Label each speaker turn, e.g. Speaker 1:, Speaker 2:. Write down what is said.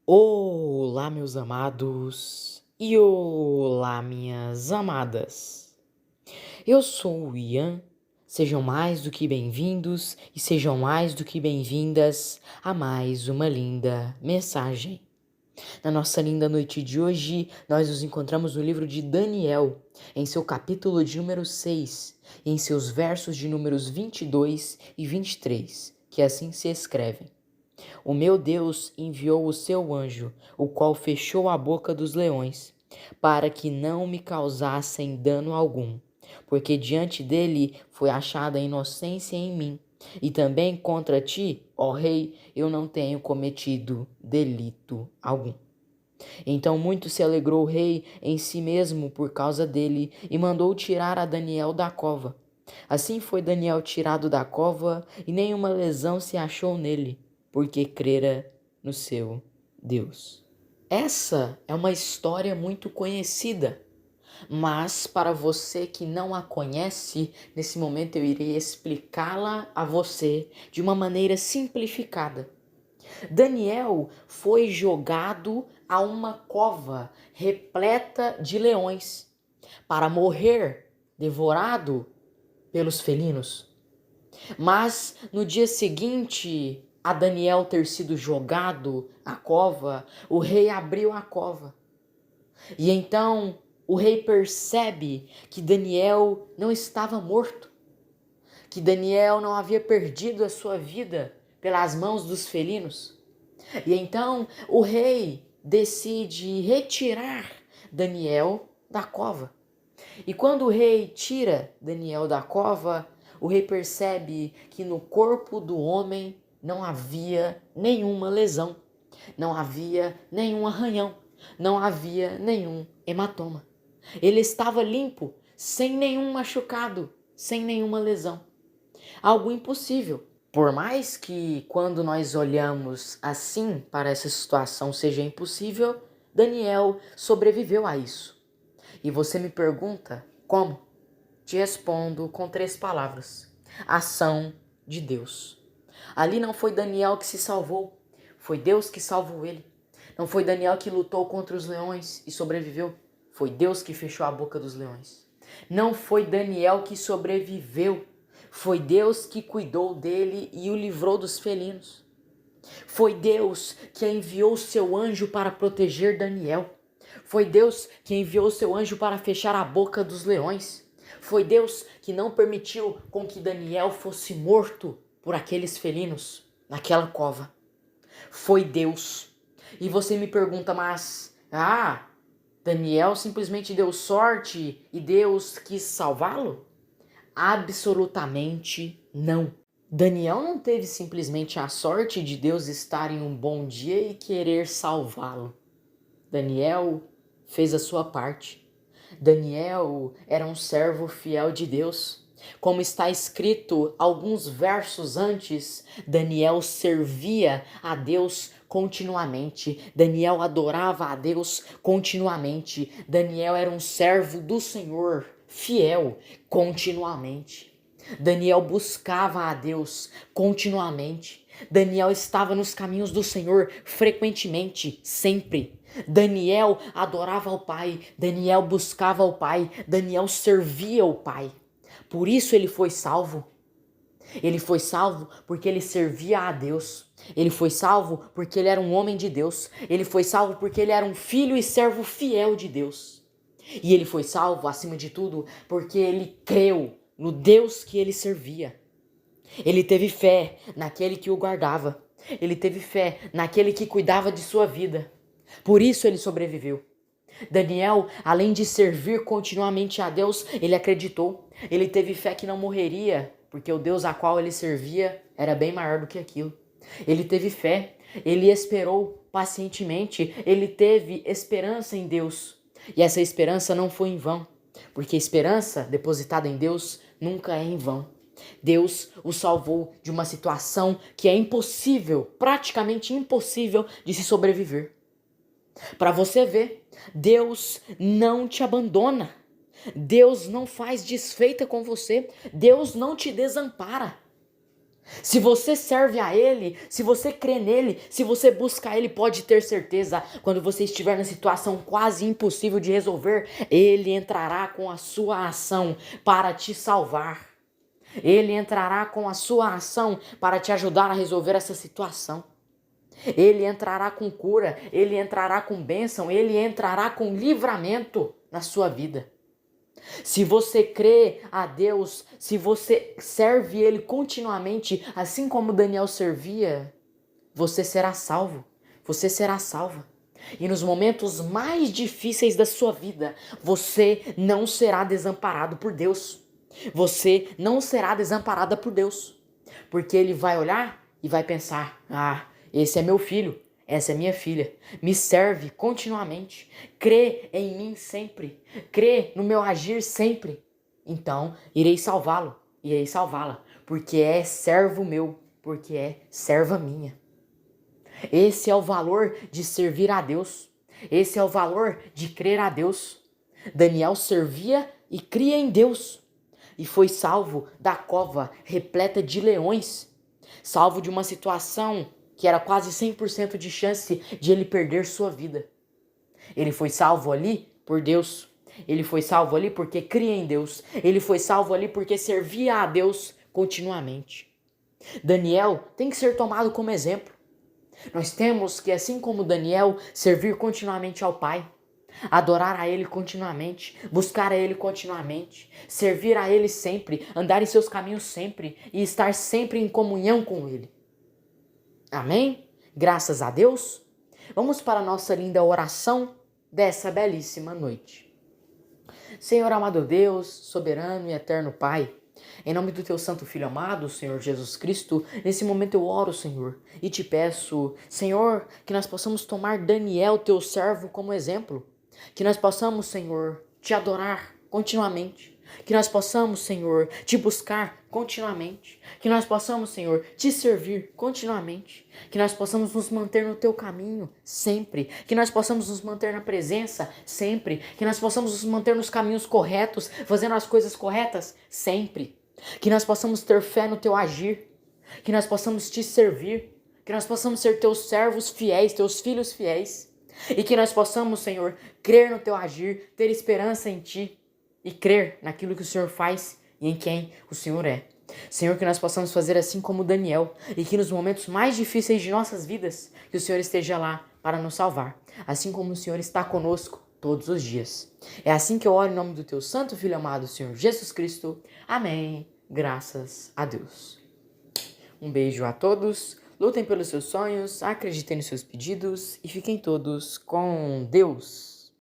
Speaker 1: Olá, meus amados, e olá, minhas amadas. Eu sou o Ian, sejam mais do que bem-vindos e sejam mais do que bem-vindas a mais uma linda mensagem. Na nossa linda noite de hoje, nós nos encontramos no livro de Daniel, em seu capítulo de número 6, e em seus versos de números 22 e 23, que assim se escrevem. O meu Deus enviou o seu anjo, o qual fechou a boca dos leões, para que não me causassem dano algum, porque diante dele foi achada inocência em mim, e também contra ti, ó rei, eu não tenho cometido delito algum. Então muito se alegrou o rei em si mesmo por causa dele, e mandou tirar a Daniel da cova. Assim foi Daniel tirado da cova, e nenhuma lesão se achou nele, porque crera no seu Deus. Essa é uma história muito conhecida, mas para você que não a conhece, nesse momento eu irei explicá-la a você de uma maneira simplificada. Daniel foi jogado a uma cova repleta de leões para morrer devorado pelos felinos. Mas no dia seguinte a Daniel ter sido jogado à cova, o rei abriu a cova. E então o rei percebe que Daniel não estava morto, que Daniel não havia perdido a sua vida pelas mãos dos felinos. E então o rei decide retirar Daniel da cova. E quando o rei tira Daniel da cova, o rei percebe que no corpo do homem não havia nenhuma lesão, não havia nenhum arranhão, não havia nenhum hematoma. Ele estava limpo, sem nenhum machucado, sem nenhuma lesão. Algo impossível. Por mais que quando nós olhamos assim para essa situação seja impossível, Daniel sobreviveu a isso. E você me pergunta como? Te respondo com 3 palavras: ação de Deus. Ali não foi Daniel que se salvou, foi Deus que salvou ele. Não foi Daniel que lutou contra os leões e sobreviveu, foi Deus que fechou a boca dos leões. Não foi Daniel que sobreviveu, foi Deus que cuidou dele e o livrou dos felinos. Foi Deus que enviou seu anjo para proteger Daniel. Foi Deus que enviou seu anjo para fechar a boca dos leões. Foi Deus que não permitiu com que Daniel fosse morto por aqueles felinos naquela cova. Foi Deus. E você me pergunta, mas Daniel simplesmente deu sorte e Deus quis salvá-lo? Absolutamente não. Daniel não teve simplesmente a sorte de Deus estar em um bom dia e querer salvá-lo. Daniel fez a sua parte. Daniel era um servo fiel de Deus. Como está escrito alguns versos antes, Daniel servia a Deus continuamente. Daniel adorava a Deus continuamente. Daniel era um servo do Senhor, fiel, continuamente. Daniel buscava a Deus continuamente. Daniel estava nos caminhos do Senhor frequentemente, sempre. Daniel adorava o Pai, Daniel buscava o Pai, Daniel servia o Pai. Por isso ele foi salvo. Ele foi salvo porque ele servia a Deus. Ele foi salvo porque ele era um homem de Deus. Ele foi salvo porque ele era um filho e servo fiel de Deus. E ele foi salvo, acima de tudo, porque ele creu no Deus que ele servia. Ele teve fé naquele que o guardava. Ele teve fé naquele que cuidava de sua vida. Por isso ele sobreviveu. Daniel, além de servir continuamente a Deus, ele acreditou. Ele teve fé que não morreria, porque o Deus a qual ele servia era bem maior do que aquilo. Ele teve fé, ele esperou pacientemente, ele teve esperança em Deus. E essa esperança não foi em vão, porque esperança depositada em Deus nunca é em vão. Deus o salvou de uma situação que é impossível, praticamente impossível de se sobreviver. Para você ver, Deus não te abandona. Deus não faz desfeita com você. Deus não te desampara. Se você serve a Ele, se você crê nele, se você busca Ele, pode ter certeza, quando você estiver na situação quase impossível de resolver, Ele entrará com a sua ação para te salvar. Ele entrará com a sua ação para te ajudar a resolver essa situação. Ele entrará com cura, Ele entrará com bênção, Ele entrará com livramento na sua vida. Se você crê a Deus, se você serve Ele continuamente, assim como Daniel servia, você será salvo, você será salva. E nos momentos mais difíceis da sua vida, você não será desamparado por Deus. Você não será desamparada por Deus. Porque Ele vai olhar e vai pensar: ah, esse é meu filho, essa é minha filha, me serve continuamente, crê em mim sempre, crê no meu agir sempre. Então, irei salvá-lo, irei salvá-la, porque é servo meu, porque é serva minha. Esse é o valor de servir a Deus. Esse é o valor de crer a Deus. Daniel servia e cria em Deus. E foi salvo da cova repleta de leões. Salvo de uma situação que era quase 100% de chance de ele perder sua vida. Ele foi salvo ali por Deus. Ele foi salvo ali porque cria em Deus. Ele foi salvo ali porque servia a Deus continuamente. Daniel tem que ser tomado como exemplo. Nós temos que, assim como Daniel, servir continuamente ao Pai, adorar a Ele continuamente, buscar a Ele continuamente, servir a Ele sempre, andar em seus caminhos sempre e estar sempre em comunhão com Ele. Amém? Graças a Deus. Vamos para a nossa linda oração dessa belíssima noite. Senhor amado Deus, soberano e eterno Pai, em nome do teu santo Filho amado, Senhor Jesus Cristo, nesse momento eu oro, Senhor, e te peço, Senhor, que nós possamos tomar Daniel, teu servo, como exemplo. Que nós possamos, Senhor, te adorar continuamente. Que nós possamos, Senhor, te buscar continuamente. Que nós possamos, Senhor, te servir continuamente. Que nós possamos nos manter no teu caminho sempre. Que nós possamos nos manter na presença sempre. Que nós possamos nos manter nos caminhos corretos, fazendo as coisas corretas sempre. Que nós possamos ter fé no teu agir. Que nós possamos te servir. Que nós possamos ser teus servos fiéis, teus filhos fiéis. E que nós possamos, Senhor, crer no teu agir, ter esperança em ti e crer naquilo que o Senhor faz e em quem o Senhor é. Senhor, que nós possamos fazer assim como Daniel e que nos momentos mais difíceis de nossas vidas, que o Senhor esteja lá para nos salvar, assim como o Senhor está conosco todos os dias. É assim que eu oro em nome do teu santo Filho amado, Senhor Jesus Cristo. Amém. Graças a Deus. Um beijo a todos. Lutem pelos seus sonhos, acreditem nos seus pedidos e fiquem todos com Deus.